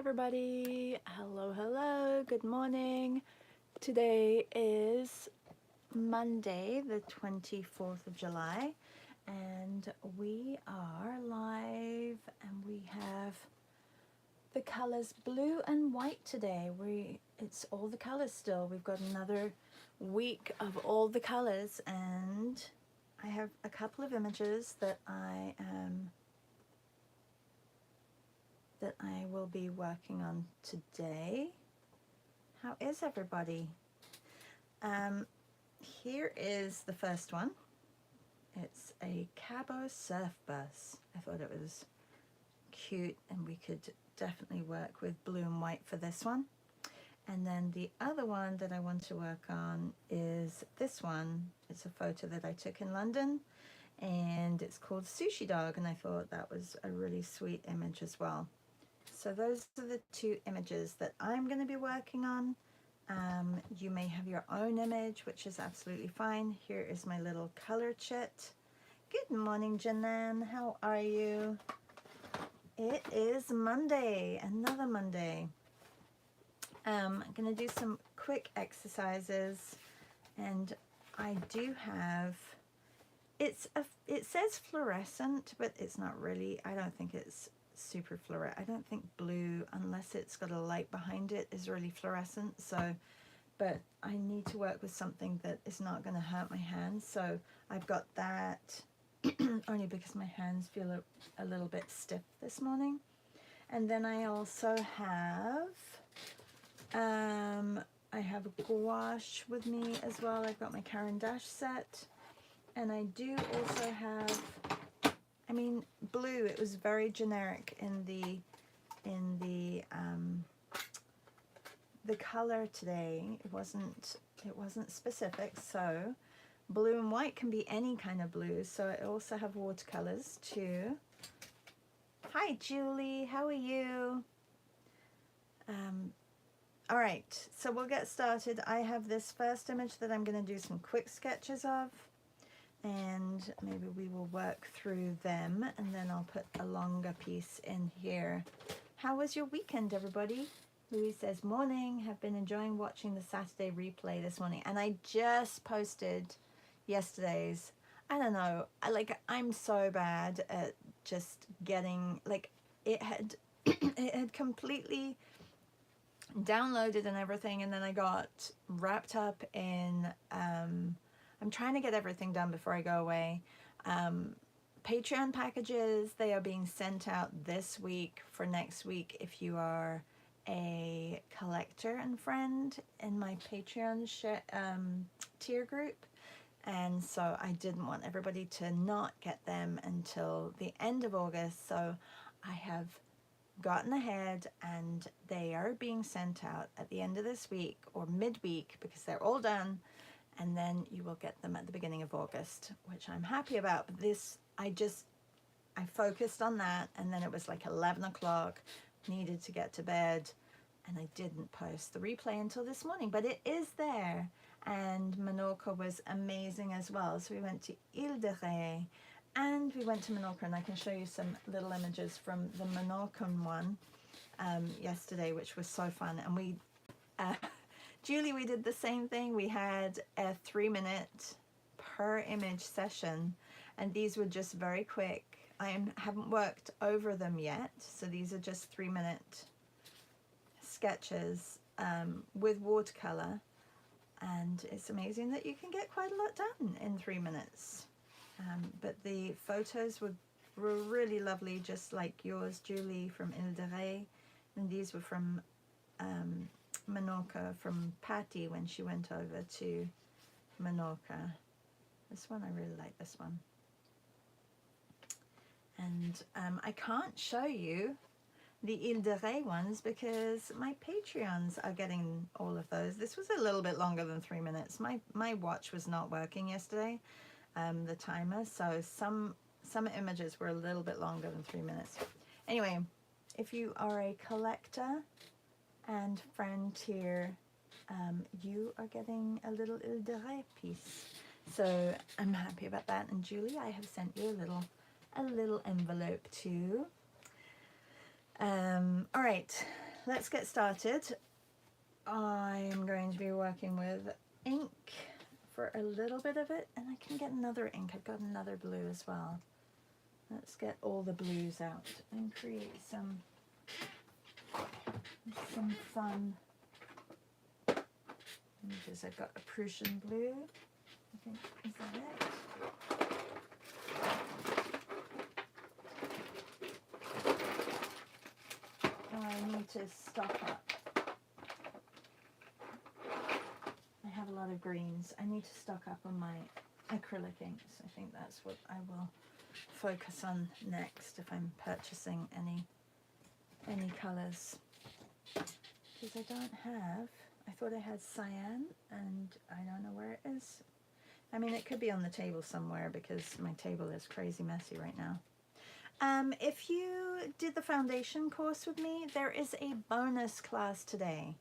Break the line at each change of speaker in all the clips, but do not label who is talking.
everybody. Hello, good morning. Today is Monday, the 24th of July, and we are live and we have the colors blue and white today. It's all the colors still. We've got another week of all the colors, and I have a couple of images that I will be working on today. How is everybody? Here is the first one. It's a Cabo surf bus. I thought it was cute and we could definitely work with blue and white for this one. And then the other one that I want to work on is this one. It's a photo that I took in London and it's called Sushi Dog, and I thought that was a really sweet image as well. So those are the two images that I'm going to be working on. You may have your own image, which is absolutely fine. Here is my little color chit. Good morning, Janan. How are you? It is Monday, another Monday. I'm going to do some quick exercises, and I do have, it says fluorescent, but it's not really. I don't think it's super fluorescent. I don't think blue, unless it's got a light behind it, is really fluorescent. So, but I need to work with something that is not going to hurt my hands. So I've got that only because my hands feel a little bit stiff this morning. And then I also have I have a gouache with me as well. I've got my Caran d'Ache set, and I do also have, I mean, blue. It was very generic in the color today. It wasn't specific. So blue and white can be any kind of blue. So I also have watercolors too. Hi Julie, how are you? All right, so we'll get started. I have this first image that I'm going to do some quick sketches of, and maybe we will work through them, and then I'll put a longer piece in here. How was your weekend, everybody? Louise says, morning, have been enjoying watching the Saturday replay this morning, and I just posted yesterday's. I don't know, I'm so bad at just getting, like, it had it had completely downloaded and everything, and then I got wrapped up in I'm trying to get everything done before I go away. Patreon packages, they are being sent out this week for next week if you are a collector and friend in my Patreon tier group. And so I didn't want everybody to not get them until the end of August, so I have gotten ahead and they are being sent out at the end of this week or midweek because they're all done, and then you will get them at the beginning of August, which I'm happy about. But this, I focused on that, and then it was like 11 o'clock, needed to get to bed, and I didn't post the replay until this morning, but it is there. And Menorca was amazing as well. So we went to Ile de Ré and we went to Menorca, and I can show you some little images from the Menorcan one yesterday, which was so fun. And we, Julie, we did the same thing. We had a 3-minute per image session, and these were just very quick. I haven't worked over them yet, so these are just 3-minute sketches with watercolor, and it's amazing that you can get quite a lot done in 3 minutes. But the photos were really lovely, just like yours, Julie, from Ile de Ré. And these were from Menorca, from Patty when she went over to Menorca. This one, I really like this one. And I can't show you the Ile de Ré ones because my Patreons are getting all of those. This was a little bit longer than 3 minutes. My watch was not working yesterday. The timer, so some images were a little bit longer than 3 minutes. Anyway, if you are a collector and friend tier, you are getting a little Ile de Ré piece. So I'm happy about that. And Julie, I have sent you a little envelope too. All right, let's get started. I am going to be working with ink for a little bit of it, and I can get another ink. I've got another blue as well. Let's get all the blues out and create some fun images. I've got a Prussian blue. I think, is that it? Oh, I need to stock up. I have a lot of greens. I need to stock up on my acrylic inks. I think that's what I will focus on next if I'm purchasing any colors. Because I don't have, I thought I had cyan and I don't know where it is. I mean, it could be on the table somewhere because my table is crazy messy right now. If you did the foundation course with me, there is a bonus class today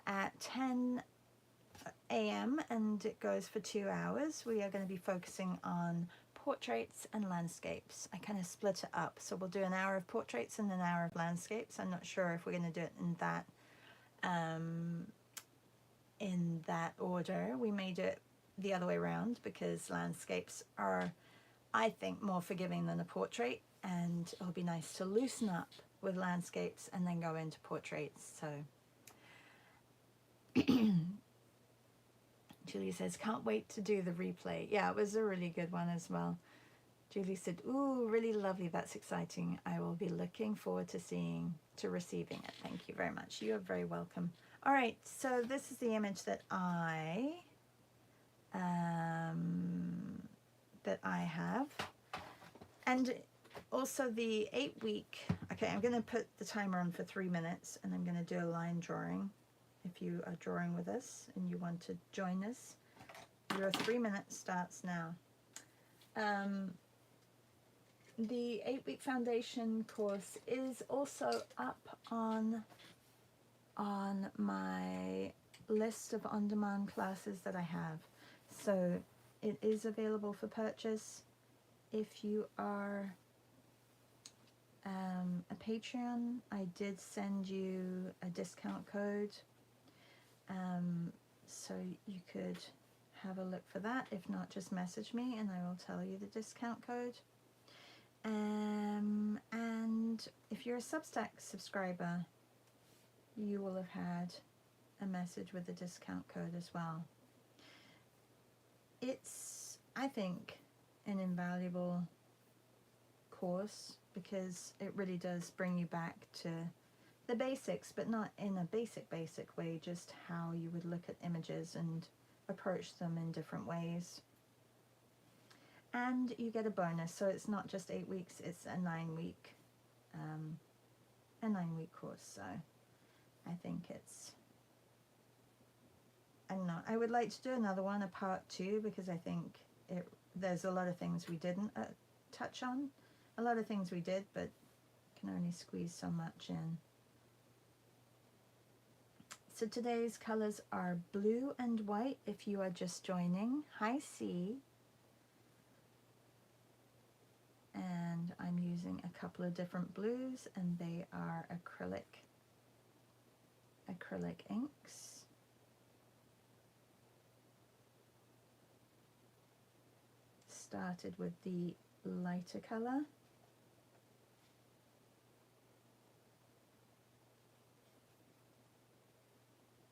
at 10 a.m. and it goes for 2 hours. We are going to be focusing on portraits and landscapes. I kind of split it up, so we'll do an hour of portraits and an hour of landscapes. I'm not sure if we're going to do it in that order. We may do it the other way around because landscapes are, I think, more forgiving than a portrait, and it'll be nice to loosen up with landscapes and then go into portraits. So Julie says, can't wait to do the replay. Yeah, it was a really good one as well. Julie said, ooh, really lovely. That's exciting. I will be looking forward to receiving it. Thank you very much. You are very welcome. All right, so this is the image that I have. And also the 8-week, okay, I'm going to put the timer on for 3 minutes and I'm going to do a line drawing. If you are drawing with us and you want to join us, your 3 minutes starts now. The 8-week foundation course is also up on my list of on-demand classes that I have. So it is available for purchase. If you are a Patreon, I did send you a discount code. So you could have a look for that. If not, just message me and I will tell you the discount code. And if you're a Substack subscriber, you will have had a message with the discount code as well. It's, I think, an invaluable course because it really does bring you back to the basics, but not in a basic way, just how you would look at images and approach them in different ways. And you get a bonus, so it's not just 8 weeks, it's a 9-week course. So I think it's, I don't know, I would like to do another one, a part 2, because I think there's a lot of things we didn't touch on. A lot of things we did, but can only squeeze so much in. So today's colors are blue and white if you are just joining. Hi C. And I'm using a couple of different blues and they are acrylic inks. Started with the lighter color.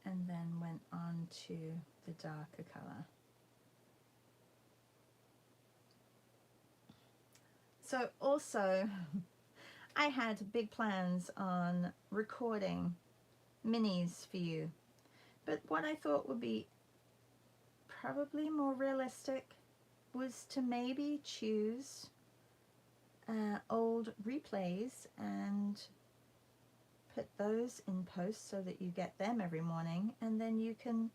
And then went on to the darker color. So also, I had big plans on recording minis for you, but what I thought would be probably more realistic was to maybe choose old replays and put those in post so that you get them every morning, and then you can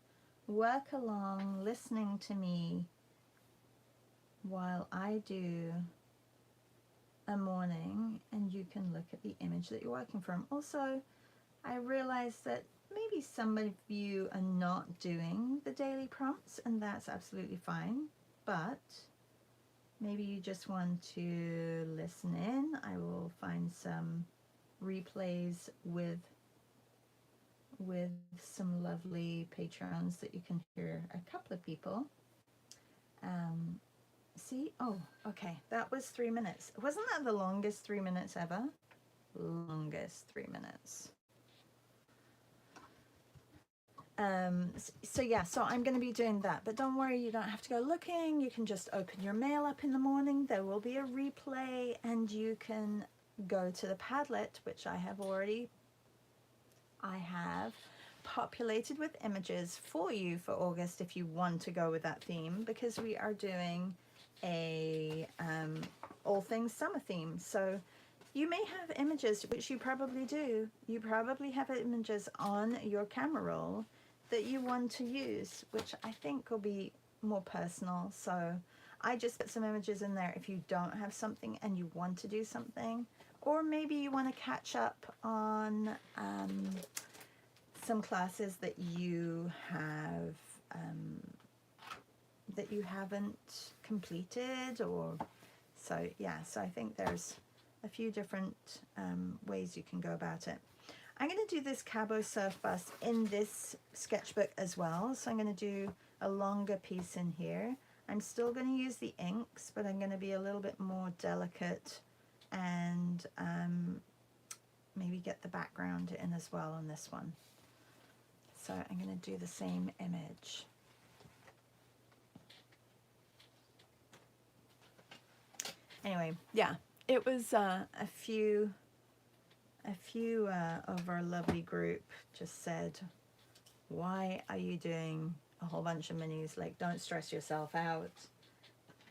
work along listening to me while I do a morning, and you can look at the image that you're working from. Also, I realized that maybe some of you are not doing the daily prompts, and that's absolutely fine, but maybe you just want to listen in. I will find some replays with with some lovely patrons that you can hear a couple of people. See? Oh, okay. That was 3 minutes. Wasn't that the longest 3 minutes ever? Longest 3 minutes. So yeah, so I'm going to be doing that, but don't worry, you don't have to go looking. You can just open your mail up in the morning. There will be a replay, and you can go to the Padlet, which I have populated with images for you for August if you want to go with that theme, because we are doing a all things summer theme. So you may have images, which you probably do. You probably have images on your camera roll that you want to use, which I think will be more personal. So I just put some images in there if you don't have something and you want to do something, or maybe you want to catch up on some classes that you have that you haven't completed, or so yeah. So I think there's a few different ways you can go about it. I'm going to do this Cabo Surf Bus in this sketchbook as well. So I'm going to do a longer piece in here. I'm still going to use the inks, but I'm going to be a little bit more delicate and maybe get the background in as well on this one. So I'm going to do the same image. Anyway, yeah, it was a few of our lovely group just said, why are you doing a whole bunch of minis? Like, don't stress yourself out.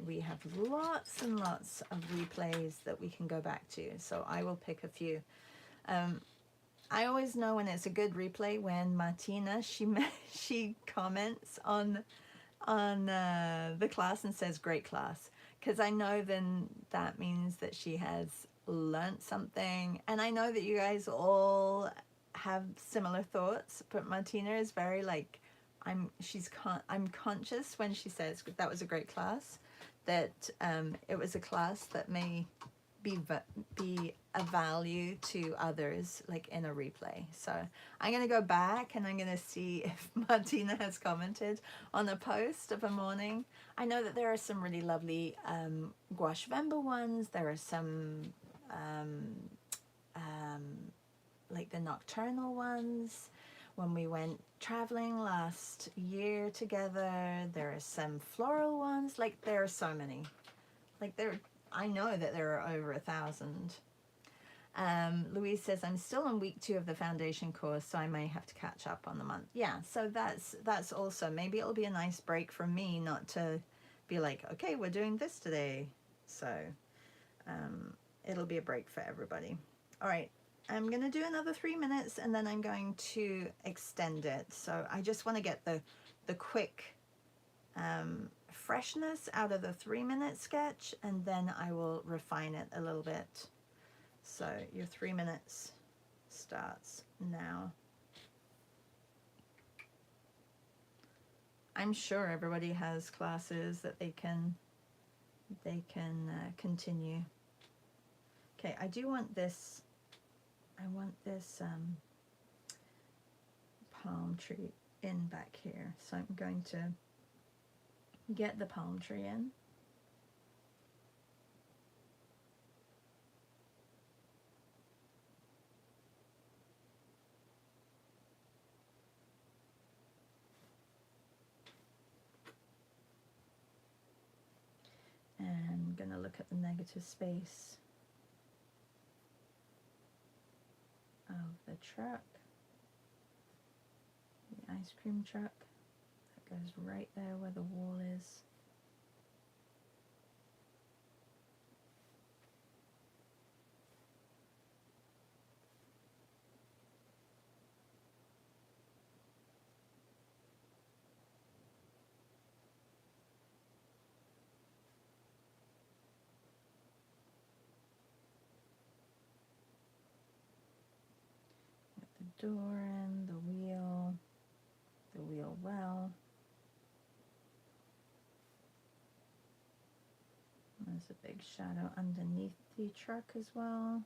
We have lots and lots of replays that we can go back to, so I will pick a few. I always know when it's a good replay when Martina, she comments on the class and says great class, because I know then that means that she has learned something, and I know that you guys all have similar thoughts, but Martina is very like, I'm conscious when she says that was a great class, that it was a class that may be a value to others, like in a replay. So I'm going to go back and I'm going to see if Martina has commented on a post of a morning. I know that there are some really lovely gouache Vemba ones. There are some like the nocturnal ones when we went traveling last year together. There are some floral ones. Like, there are so many. Like, I know that there are over 1,000. Louise says, I'm still on week 2 of the foundation course, so I may have to catch up on the month. Yeah, so that's also, maybe it'll be a nice break from me, not to be like, okay, we're doing this today. So it'll be a break for everybody. All right, I'm going to do another 3 minutes, and then I'm going to extend it. So I just want to get the quick freshness out of the 3-minute sketch, and then I will refine it a little bit. So your 3 minutes starts now. I'm sure everybody has classes that they can continue. Okay, I do want this. I want this palm tree in back here, so I'm going to get the palm tree in. And I'm going to look at the negative space of the truck, the ice cream truck that goes right there where the wall is. The door in, the wheel well. There's a big shadow underneath the truck as well.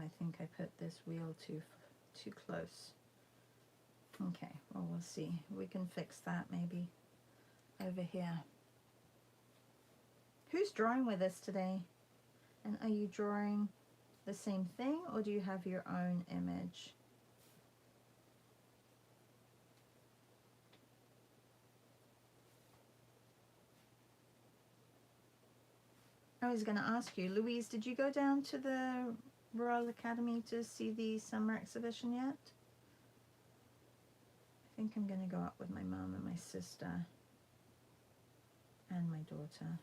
I think I put this wheel too close. Okay, well, we'll see. We can fix that maybe over here. Who's drawing with us today? And are you drawing the same thing, or do you have your own image? I was going to ask you, Louise, did you go down to the Royal Academy to see the summer exhibition yet? I think I'm going to go up with my mom and my sister and my daughter.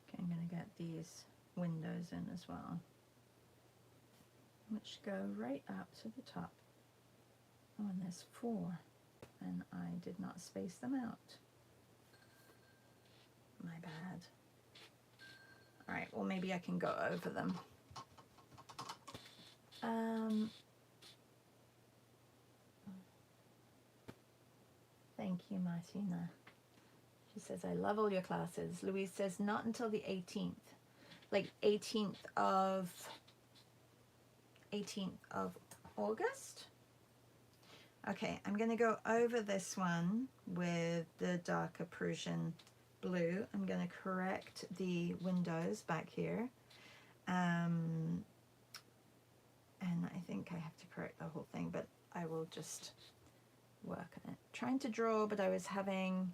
Okay, I'm going to get these windows in as well, which go right up to the top. Oh, and there's 4, and I did not space them out. My bad. All right, well, maybe I can go over them. Thank you, Martina. She says, I love all your classes. Louise says, not until the 18th. Like 18th of August? Okay, I'm going to go over this one with the darker Prussian blue. I'm going to correct the windows back here. And I think I have to correct the whole thing, but I will just work on it. Trying to draw, but I was having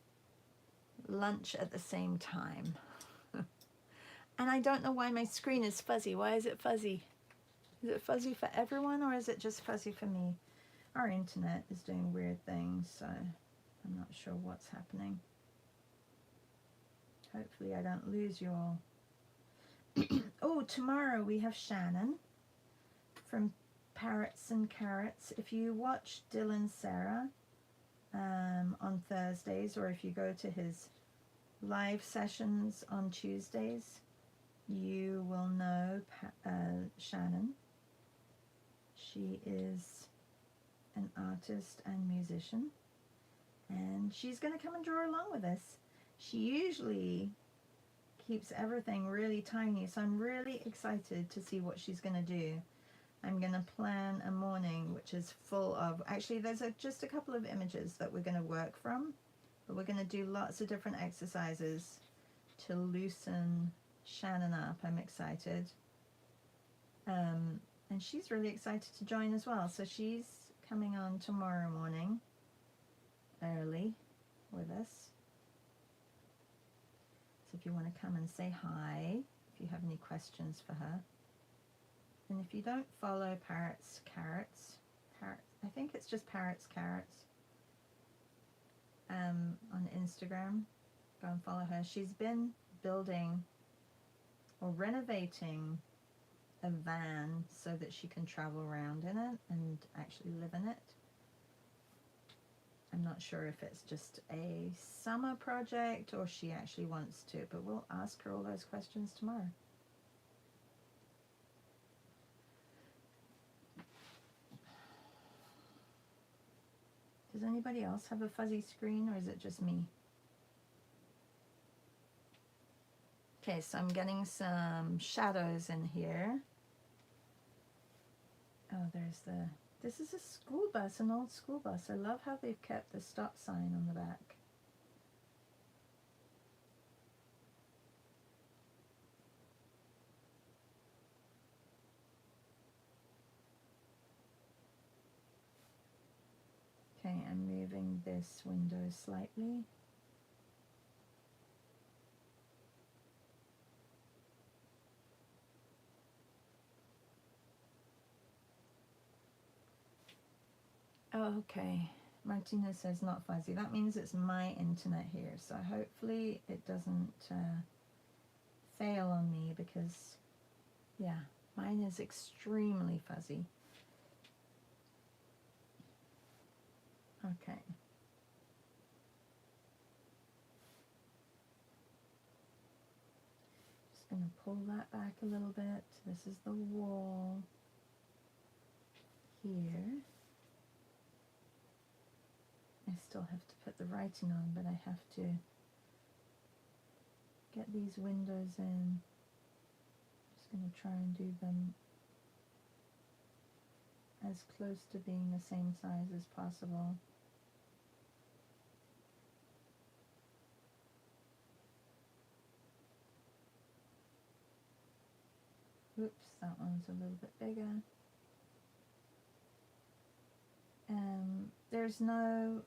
lunch at the same time. And I don't know why my screen is fuzzy. Why is it fuzzy? Is it fuzzy for everyone, or is it just fuzzy for me? Our internet is doing weird things, so I'm not sure what's happening. Hopefully I don't lose you all. Oh, tomorrow we have Shannon from Parrots and Carrots. If you watch Dylan Sarah on Thursdays, or if you go to his live sessions on Tuesdays, you will know Shannon. She is an artist and musician, and she's going to come and draw along with us. She usually keeps everything really tiny, so I'm really excited to see what she's going to do. I'm going to plan a morning which is full of, actually there's just a couple of images that we're going to work from, but we're going to do lots of different exercises to loosen Shannon up. I'm excited. And she's really excited to join as well. So she's coming on tomorrow morning early with us. So if you want to come and say hi, if you have any questions for her. And if you don't follow Parrots Carrots, I think it's just Parrots Carrots on Instagram, go and follow her. She's been building or renovating a van so that she can travel around in it and actually live in it. I'm not sure if it's just a summer project or she actually wants to, but we'll ask her all those questions tomorrow. Does anybody else have a fuzzy screen, or is it just me? Okay, so I'm getting some shadows in here. Oh, this is a school bus, an old school bus. I love how they've kept the stop sign on the back. Okay, I'm moving this window slightly. Oh, okay. Martina says not fuzzy. That means it's my internet here, so hopefully it doesn't fail on me, because, yeah, mine is extremely fuzzy. Okay. Just going to pull that back a little bit. This is the wall here. still have to put the writing on, but I have to get these windows in. Just going to try and do them as close to being the same size as possible. Oops, that one's a little bit bigger. There's no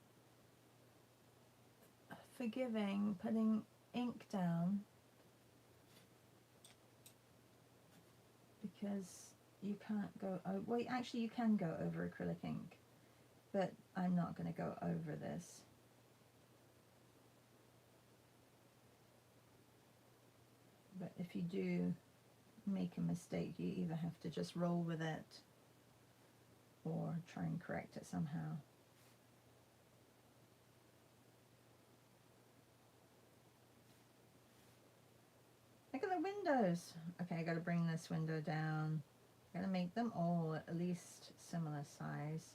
forgiving putting ink down because you can't go over, well actually you can go over acrylic ink, but I'm not going to go over this. But if you do make a mistake, you either have to just roll with it or try and correct it somehow. Look at the windows. Okay, I got to bring this window down. I'm going to make them all at least similar size.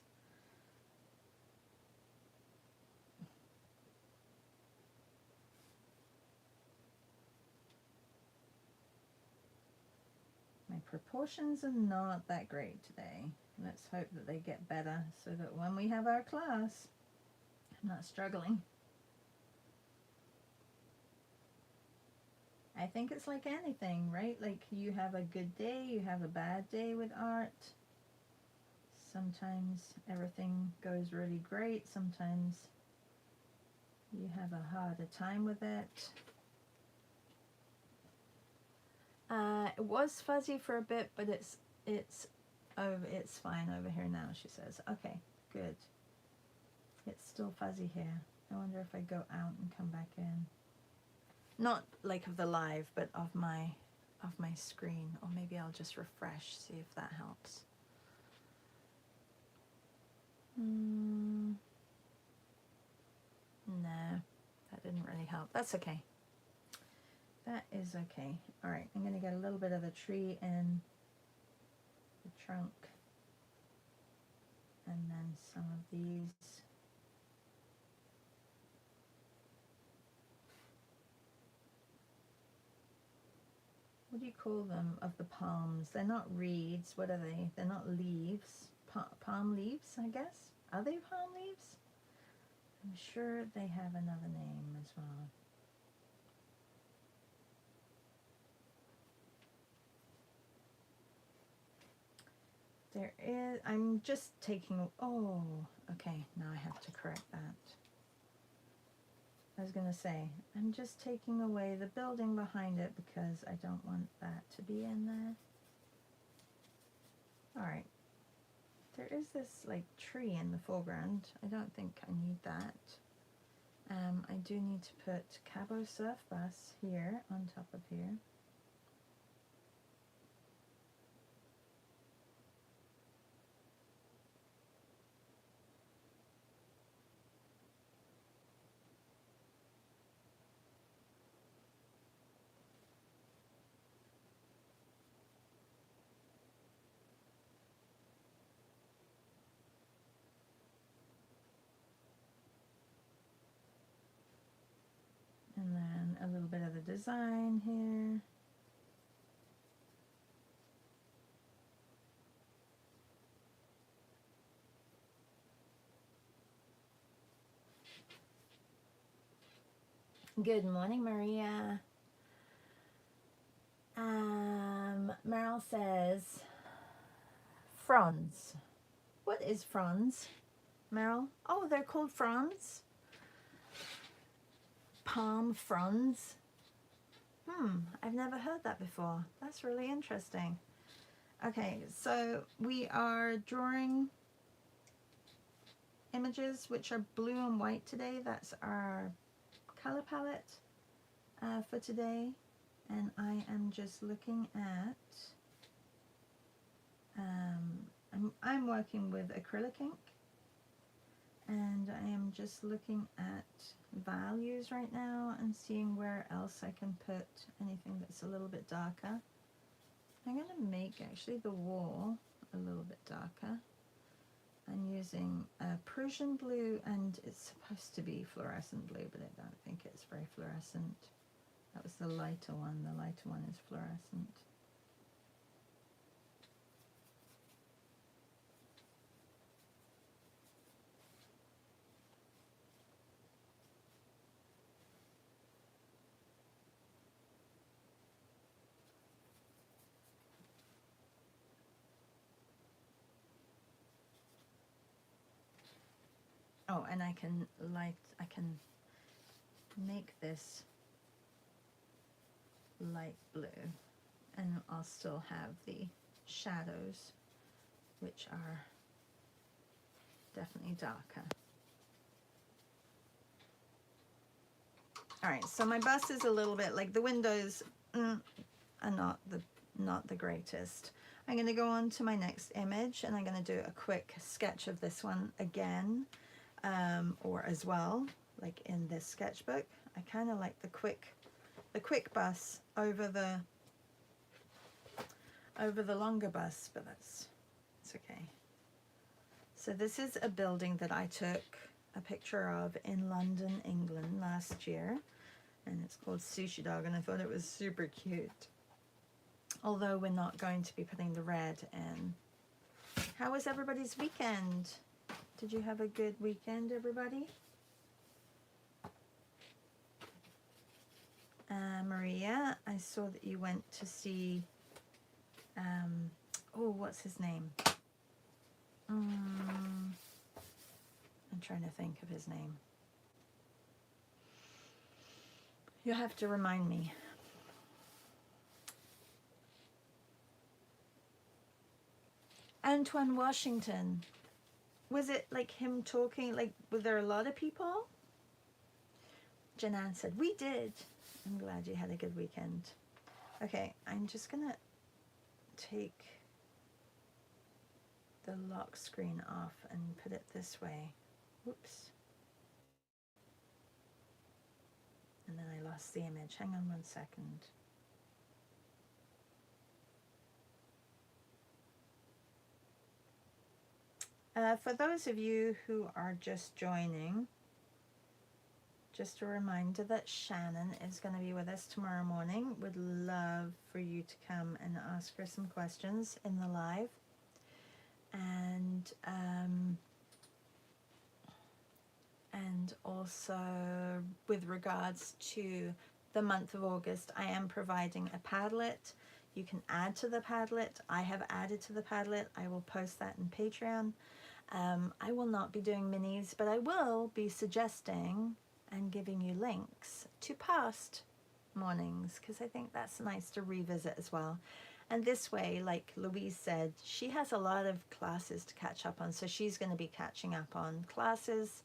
My proportions are not that great today. Let's hope that they get better so that when we have our class, I'm not struggling. I think it's like anything, right? Like you have a good day, you have a bad day with art. Sometimes everything goes really great. Sometimes you have a harder time with it. It was fuzzy for a bit, but it's fine over here now, she says. Okay, good. It's still fuzzy here. I wonder if I go out and come back in. Not like of the live, but of my screen. Or maybe I'll just refresh, see if that helps. No, that didn't really help. That's okay. That is okay. Alright, I'm going to get a little bit of the tree in the trunk. And then some of these. What do you call them of the palms? They're not reeds. What are they? They're not leaves. Palm leaves, I guess? Are they palm leaves? I'm sure they have another name as well. There is, I'm just taking, oh, okay, now I have to correct that. I was going to say, I'm just taking away the building behind it because I don't want that to be in there. Alright, there is this like tree in the foreground. I don't think I need that. I do need to put Cabo Surf Bus here on top of here. And then a little bit of the design here. Good morning, Maria. Meryl says, fronds. What is fronds, Meryl? Oh, they're called fronds? Palm fronds? I've never heard that before. That's really interesting. Okay, so we are drawing images which are blue and white today. That's our color palette for today. And I am just looking at, I'm working with acrylic ink. And I am just looking at values right now and seeing where else I can put anything that's a little bit darker. I'm going to make actually the wall a little bit darker. I'm using Prussian blue, and it's supposed to be fluorescent blue, but I don't think it's very fluorescent. That was the lighter one. The lighter one is fluorescent. Oh, and I can make this light blue, and I'll still have the shadows, which are definitely darker. All right, so my bus is a little bit like the windows are not the greatest. I'm going to go on to my next image, and I'm going to do a quick sketch of this one again, or as well, like in this sketchbook. I kind of like the quick bus over the longer bus, but it's okay. So this is a building that I took a picture of in London, England last year, and it's called Sushi Dog, and I thought it was super cute. Although we're not going to be putting the red in. How was everybody's weekend? Did you have a good weekend, everybody? Maria, I saw that you went to see, oh, what's his name? I'm trying to think of his name. You have to remind me. Antoine Washington. Was it like him talking, like, were there a lot of people? Janan said, we did. I'm glad you had a good weekend. Okay, I'm just gonna take the lock screen off and put it this way. Whoops. And then I lost the image. Hang on 1 second. For those of you who are just joining, just a reminder that Shannon is going to be with us tomorrow morning. Would love for you to come and ask her some questions in the live. And also with regards to the month of August, I am providing a Padlet. You can add to the Padlet. I have added to the Padlet. I will post that in Patreon. I will not be doing minis, but I will be suggesting and giving you links to past mornings, because I think that's nice to revisit as well. And this way, like Louise said, she has a lot of classes to catch up on, so she's going to be catching up on classes,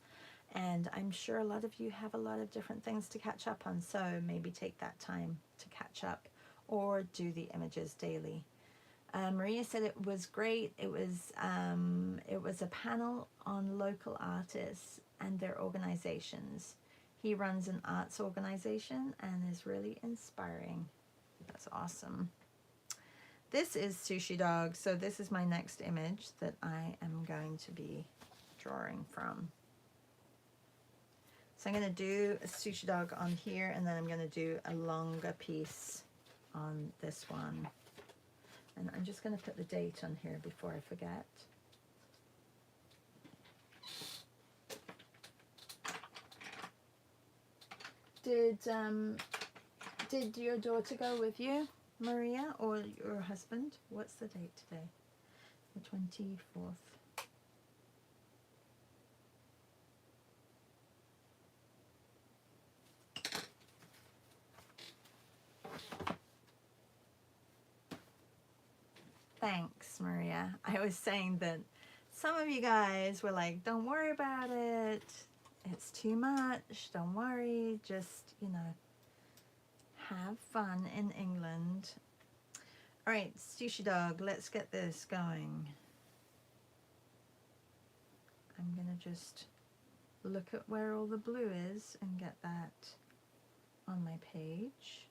and I'm sure a lot of you have a lot of different things to catch up on, so maybe take that time to catch up or do the images daily. Maria said it was great. It was a panel on local artists and their organizations. He runs an arts organization and is really inspiring. That's awesome. This is Sushi Dog, so this is my next image that I am going to be drawing from. So I'm going to do a Sushi Dog on here, and then I'm going to do a longer piece on this one. And I'm just going to put the date on here before I forget. Did your daughter go with you, Maria, or your husband? What's the date today? The 24th. Thanks, Maria. I was saying that some of you guys were like, don't worry about it. It's too much. Don't worry. Just, you know, have fun in England. All right, Sushi Dog, let's get this going. I'm going to just look at where all the blue is and get that on my page.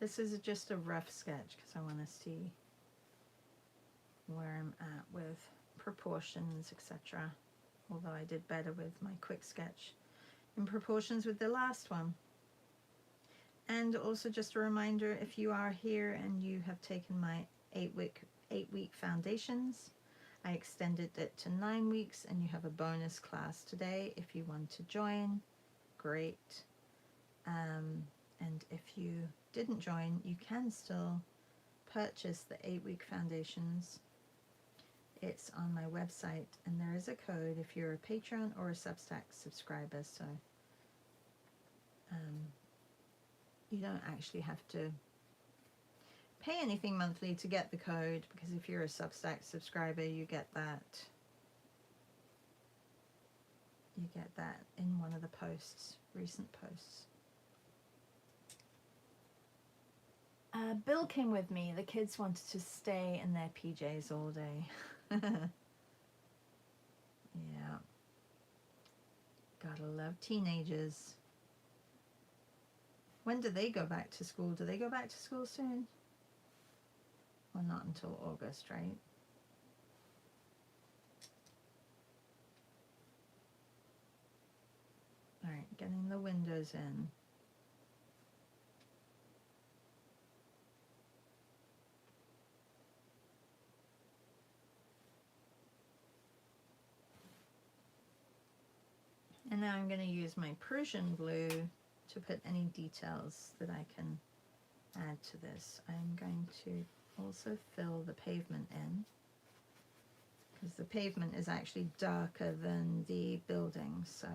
This is just a rough sketch because I want to see where I'm at with proportions, etc. Although I did better with my quick sketch in proportions with the last one. And also just a reminder, if you are here and you have taken my 8-week foundations, I extended it to 9 weeks, and you have a bonus class today. If you want to join, great. And if you didn't join, you can still purchase the 8-week foundations. It's on my website, and there is a code if you're a Patreon or a Substack subscriber, so you don't actually have to pay anything monthly to get the code, because if you're a Substack subscriber, you get that in one of the posts, recent posts. Bill came with me. The kids wanted to stay in their PJs all day. Yeah. Gotta love teenagers. When do they go back to school? Do they go back to school soon? Well, not until August, right? All right, getting the windows in. And now I'm going to use my Prussian blue to put any details that I can add to this. I'm going to also fill the pavement in, because the pavement is actually darker than the building, so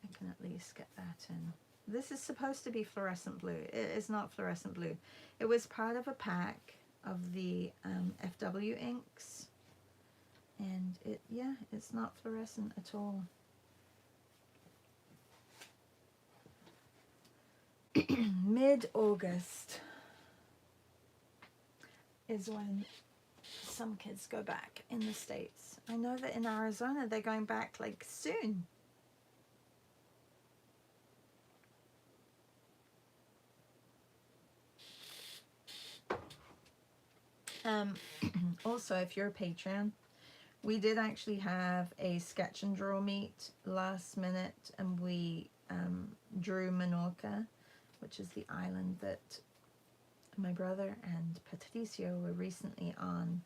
I can at least get that in. This is supposed to be fluorescent blue. It is not fluorescent blue. It was part of a pack of the FW inks, and it's not fluorescent at all. Mid-August is when some kids go back in the States. I know that in Arizona they're going back like soon. Also, if you're a Patreon, we did actually have a sketch and draw meet last minute, and we drew Menorca, which is the island that my brother and Patricio were recently on.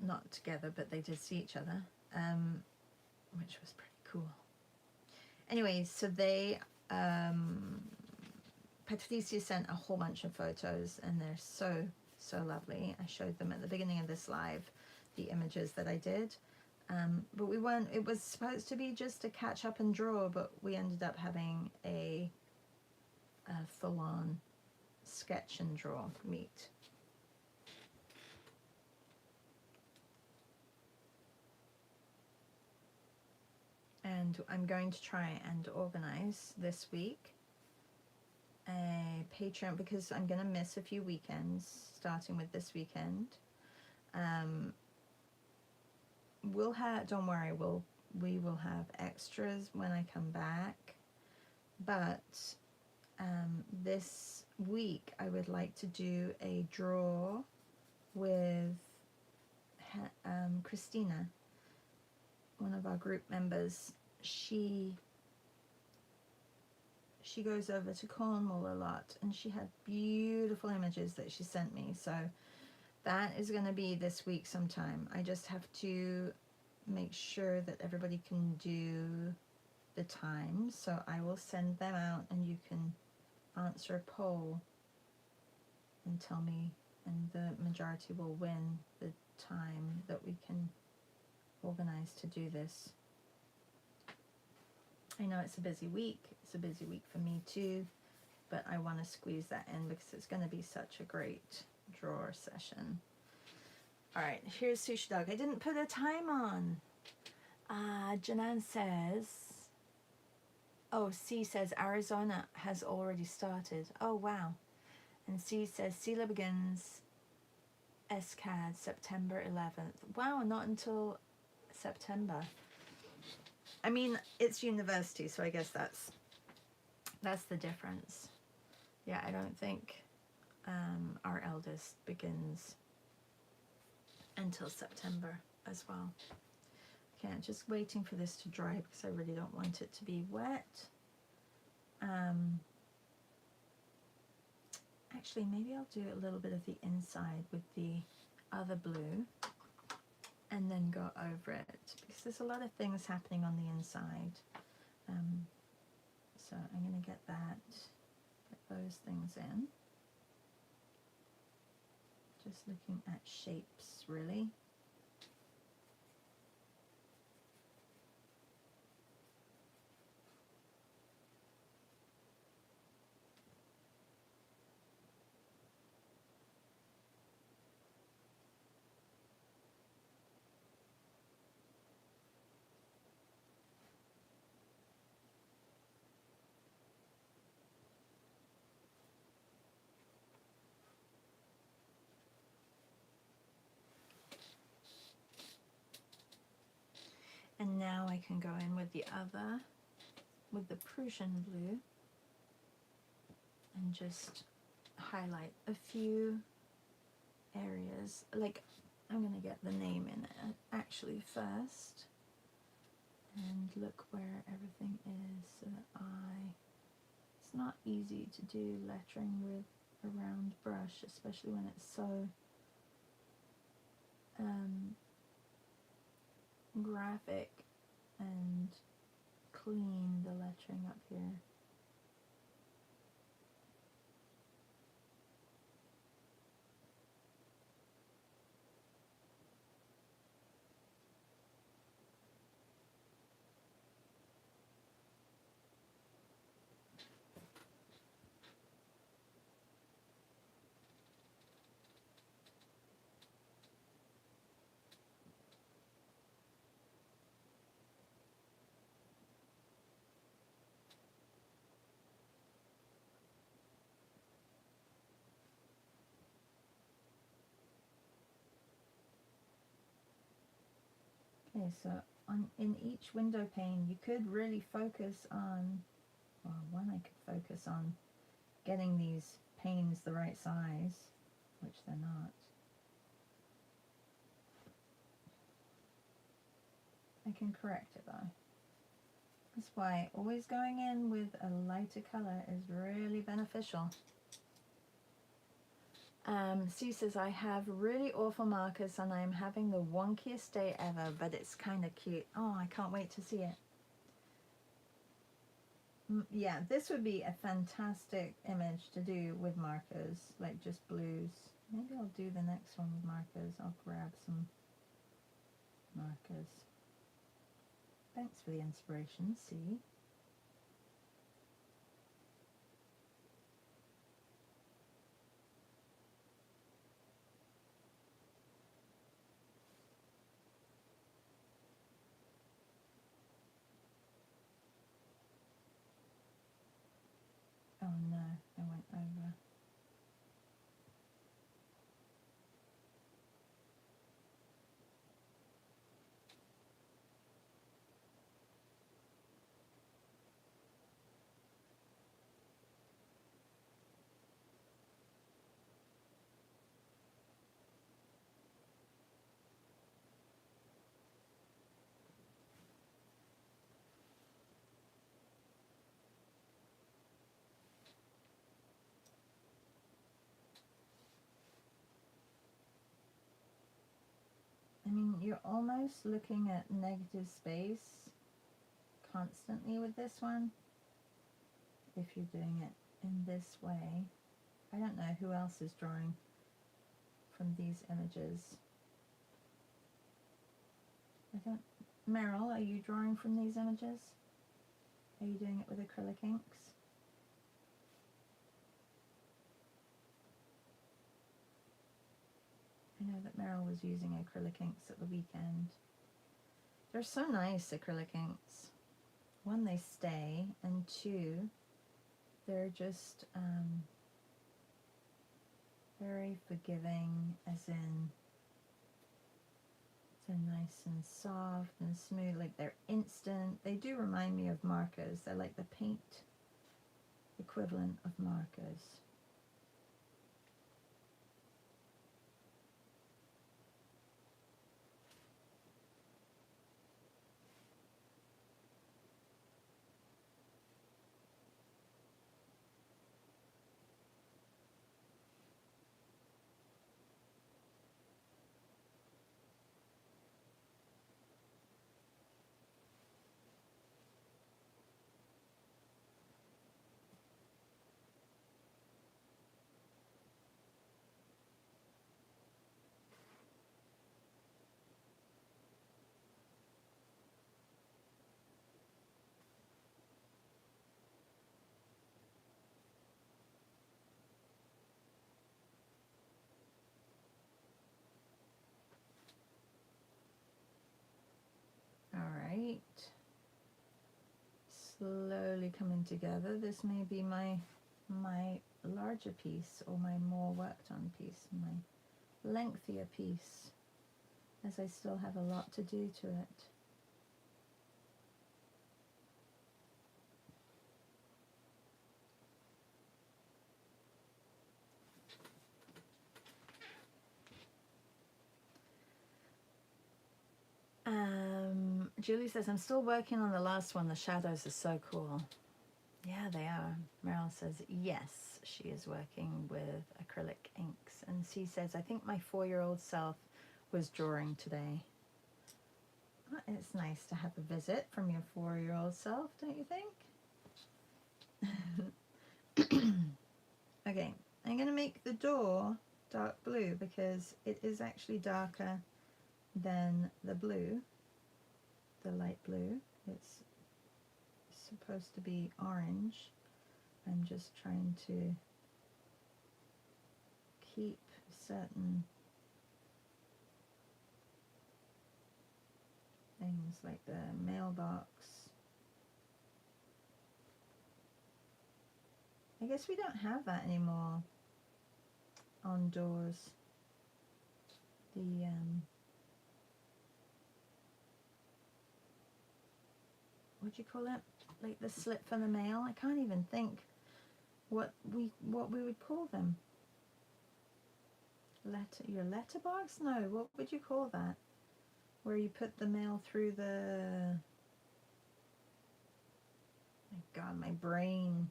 Not together, but they did see each other, which was pretty cool. Anyway, so they Patricia sent a whole bunch of photos, and they're so lovely. I showed them at the beginning of this live the images that I did, but we weren't, it was supposed to be just a catch up and draw, but we ended up having a full-on sketch and draw meet. And I'm going to try and organize this week a Patreon, because I'm going to miss a few weekends, starting with this weekend. We'll have, don't worry, we will have extras when I come back, but this week I would like to do a draw with Christina, one of our group members. She goes over to Cornwall a lot, and she had beautiful images that she sent me, so that is going to be this week sometime. I just have to make sure that everybody can do the time, so I will send them out, and you can answer a poll and tell me, and the majority will win the time that we can organize to do this. I know it's a busy week. It's a busy week for me too, but I want to squeeze that in because it's going to be such a great drawer session. All right, here's Sushi Dog. I didn't put a time on. Janan says, oh, C says Arizona has already started. Oh, wow. And C says Sela begins SCAD September 11th. Wow, not until September. I mean, it's university, so I guess that's That's the difference. Yeah, I don't think our eldest begins until September as well. Okay, I'm just waiting for this to dry because I really don't want it to be wet. Actually, maybe I'll do a little bit of the inside with the other blue and then go over it because there's a lot of things happening on the inside. So I'm going to get those things in. Just looking at shapes, really. And now I can go in with the other, with the Prussian blue, and just highlight a few areas. Like, I'm going to get the name in it actually first and look where everything is so that it's not easy to do lettering with a round brush, especially when it's so graphic and clean, the lettering up here. Okay, so in each window pane you could really focus on, well, one I could focus on getting these panes the right size, which they're not. I can correct it though. That's why always going in with a lighter color is really beneficial. Sue says, I have really awful markers and I'm having the wonkiest day ever, but it's kind of cute. Oh, I can't wait to see it. Yeah, this would be a fantastic image to do with markers, like just blues. Maybe I'll do the next one with markers. I'll grab some markers. Thanks for the inspiration, see? Oh no, I went over. I mean, you're almost looking at negative space constantly with this one if you're doing it in this way. I don't know who else is drawing from these images. Meryl, are you drawing from these images? Are you doing it with acrylic inks? I know that Meryl was using acrylic inks at the weekend. They're so nice, acrylic inks. One, they stay, and two, they're just very forgiving, as in they're nice and soft and smooth, like they're instant. They do remind me of markers. They're like the paint equivalent of markers. All right. Slowly coming together. This may be my larger piece, or my more worked on piece, my lengthier piece, as I still have a lot to do to it. Julie says, I'm still working on the last one. The shadows are so cool. Yeah, they are. Meryl says, yes, she is working with acrylic inks. And she says, I think my 4-year-old self was drawing today. It's nice to have a visit from your 4-year-old self, don't you think? Okay, I'm going to make the door dark blue because it is actually darker than the blue, the light blue. It's supposed to be orange. I'm just trying to keep certain things like the mailbox. I guess we don't have that anymore on doors. The what do you call it? Like the slip for the mail. I can't even think what we would call them. Your letterbox? No, what would you call that? Where you put the mail through the... My God, my brain.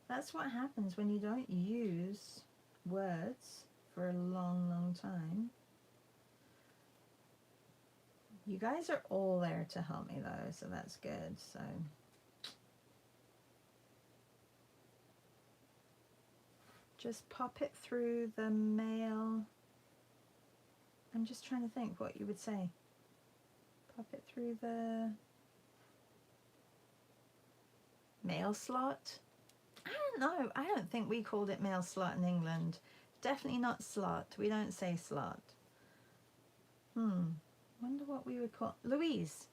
That's what happens when you don't use words for a long, long time. You guys are all there to help me though, so that's good. So just pop it through the mail. I'm just trying to think what you would say. Pop it through the mail slot. I don't know. I don't think we called it mail slot in England. Definitely not slot. We don't say slot. Wonder what we would call... Louise.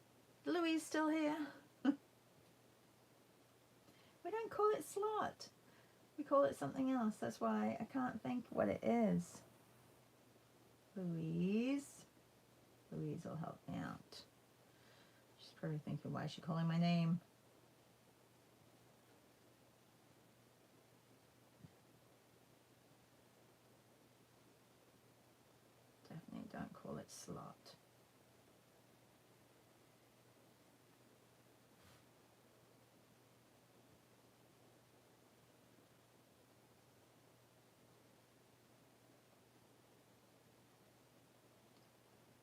Louise still here? We don't call it slot. We call it something else. That's why I can't think what it is. Louise. Louise will help me out. She's probably thinking, why is she calling my name? Definitely don't call it slot.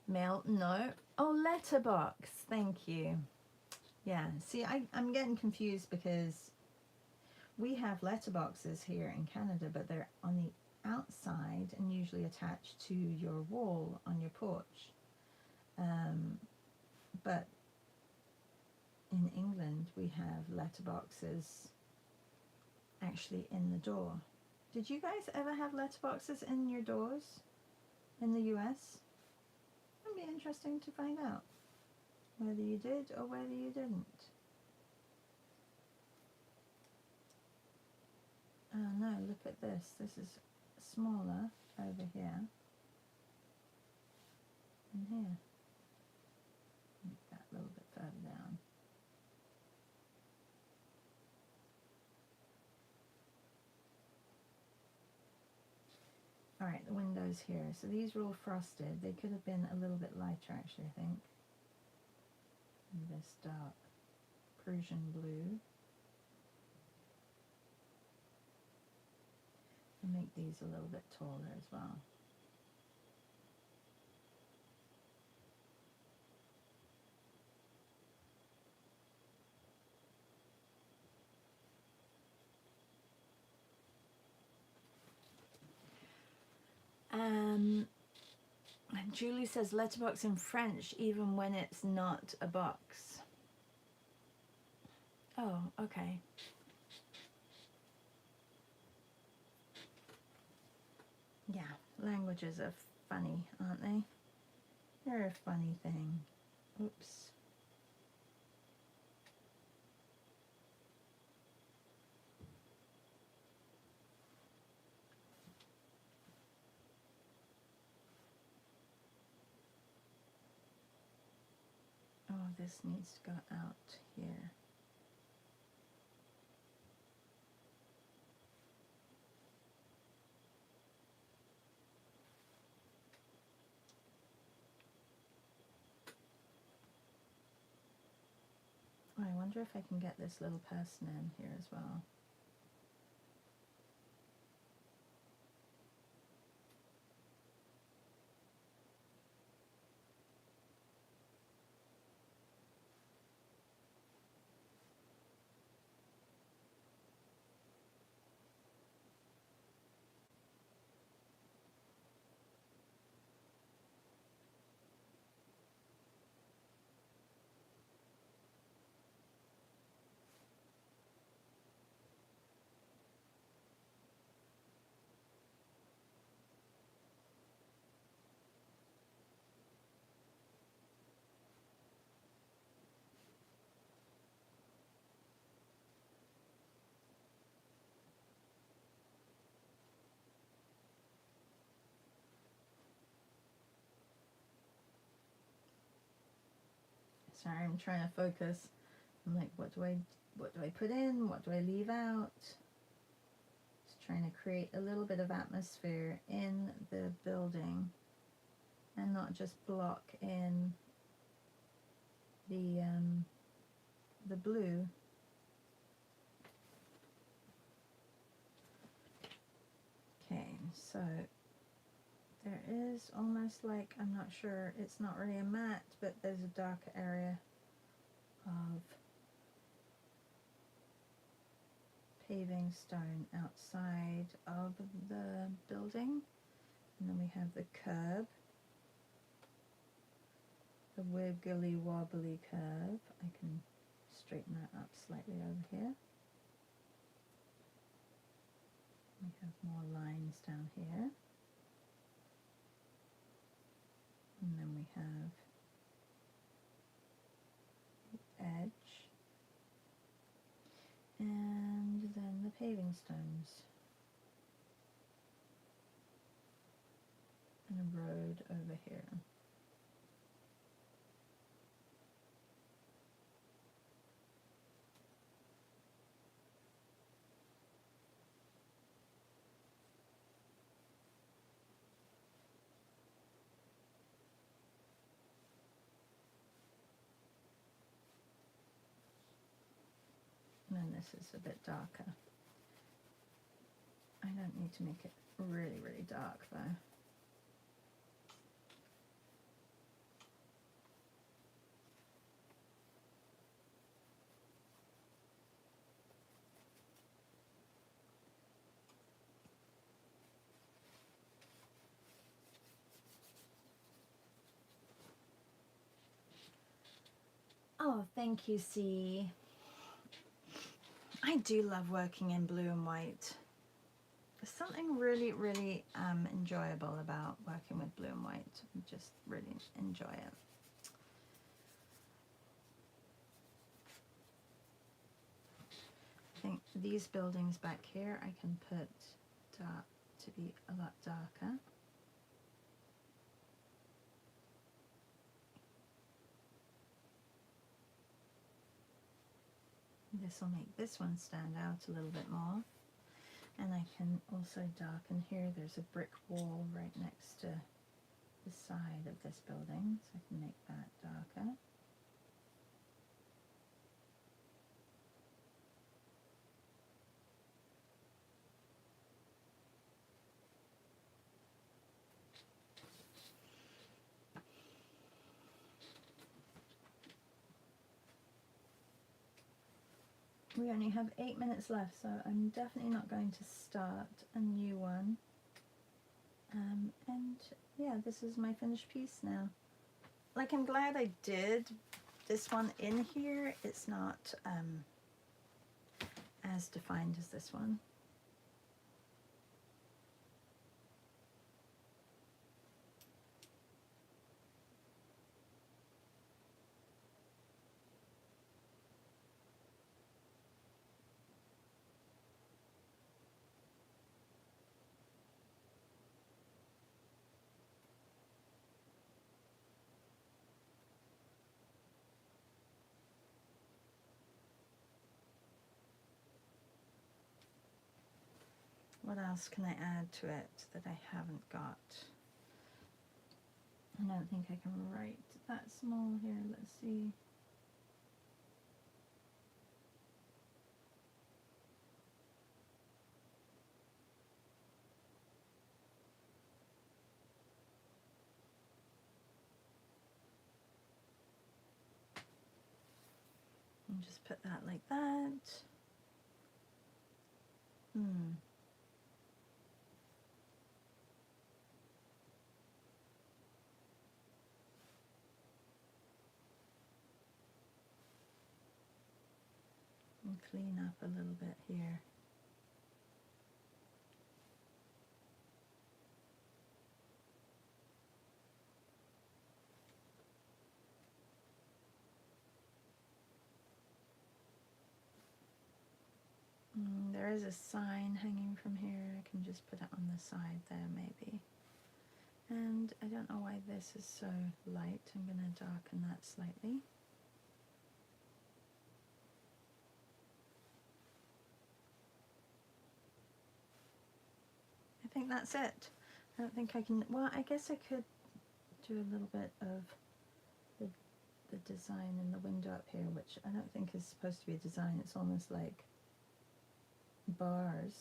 Mail, no. Oh, letterbox. Thank you. Yeah, see, I'm getting confused because we have letterboxes here in Canada, but they're on the outside and usually attached to your wall on your porch. But in England, we have letterboxes actually in the door. Did you guys ever have letterboxes in your doors in the US? It'd be interesting to find out whether you did or whether you didn't. Oh no, look at this. This is smaller over here and here. Make that a little bit further down. All right, the windows here. So these are all frosted. They could have been a little bit lighter, actually, I think. And this dark Prussian blue. And make these a little bit taller as well. And Julie says letterbox in French even when it's not a box. Oh, okay. Yeah, languages are funny, aren't they? They're a funny thing. Oops. Oh, this needs to go out here. Oh, I wonder if I can get this little person in here as well. Sorry, I'm trying to focus. I'm like, what do I put in? What do I leave out? Just trying to create a little bit of atmosphere in the building and not just block in the blue. Okay, so there is almost like, I'm not sure, it's not really a matte, but there's a dark area of paving stone outside of the building. And then we have the curb, the wiggly wobbly curve. I can straighten that up slightly over here. We have more lines down here. And then we have the edge. And then the paving stones. And a road over here. And then this is a bit darker. I don't need to make it really, really dark though. Oh, thank you, C. I do love working in blue and white. There's something really, really enjoyable about working with blue and white. I just really enjoy it. I think these buildings back here I can put dark to be a lot darker. This will make this one stand out a little bit more. And I can also darken here. There's a brick wall right next to the side of this building, so I can make that darker. We only have 8 minutes left, so I'm definitely not going to start a new one. And yeah, this is my finished piece now. Like, I'm glad I did this one in here. It's not as defined as this one. What else can I add to it that I haven't got? I don't think I can write that small here. Let's see. And just put that like that. And clean up a little bit here. There is a sign hanging from here. I can just put it on the side there maybe. And I don't know why this is so light. I'm going to darken that slightly. I think that's it. I don't think I can, well, I guess I could do a little bit of the design in the window up here, which I don't think is supposed to be a design. It's almost like bars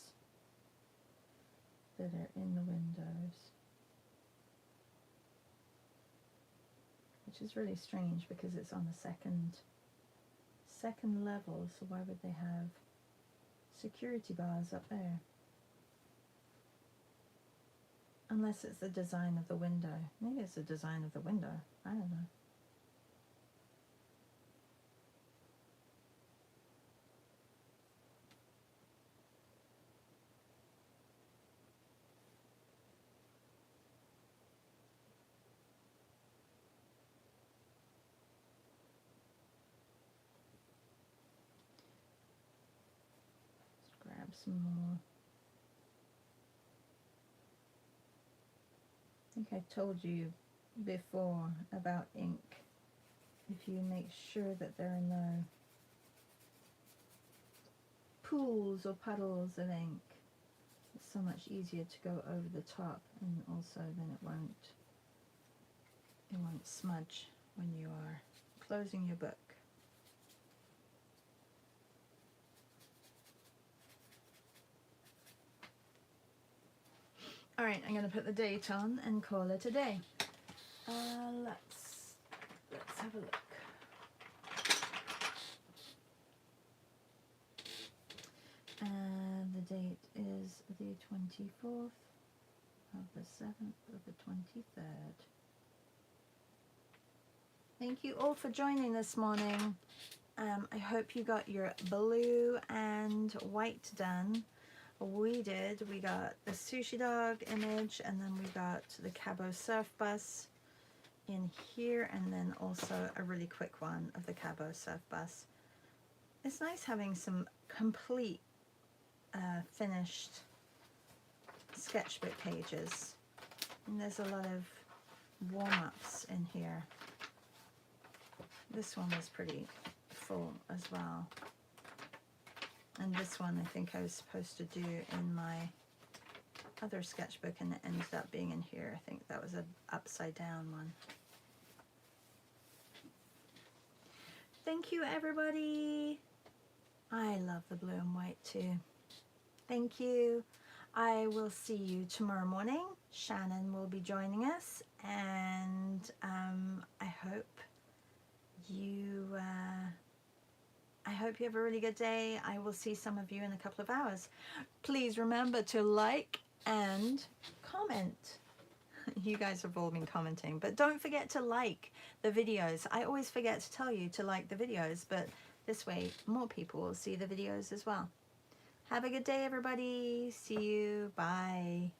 that are in the windows, which is really strange because it's on the second level, so why would they have security bars up there? Unless it's the design of the window. Maybe it's the design of the window. I don't know. Let's grab some more. I think I told you before about ink. If you make sure that there are no pools or puddles of ink, it's so much easier to go over the top, and also then it won't smudge when you are closing your book. Alright, I'm going to put the date on and call it a day. Let's have a look. And the date is the 24th of the 7th of the 23rd. Thank you all for joining this morning. I hope you got your blue and white done. We did. We got the sushi dog image, and then we got the Cabo Surf Bus in here, and then also a really quick one of the Cabo Surf Bus. It's nice having some complete finished sketchbook pages, and there's a lot of warm-ups in here. This one was pretty full as well. And this one I think I was supposed to do in my other sketchbook, and it ended up being in here. I think that was an upside down one. Thank you, everybody. I love the blue and white too. Thank you. I will see you tomorrow morning. Shannon will be joining us, and I hope you have a really good day. I will see some of you in a couple of hours. Please remember to like and comment. You guys have all been commenting, but don't forget to like the videos. I always forget to tell you to like the videos, but this way more people will see the videos as well. Have a good day, everybody. See you. Bye.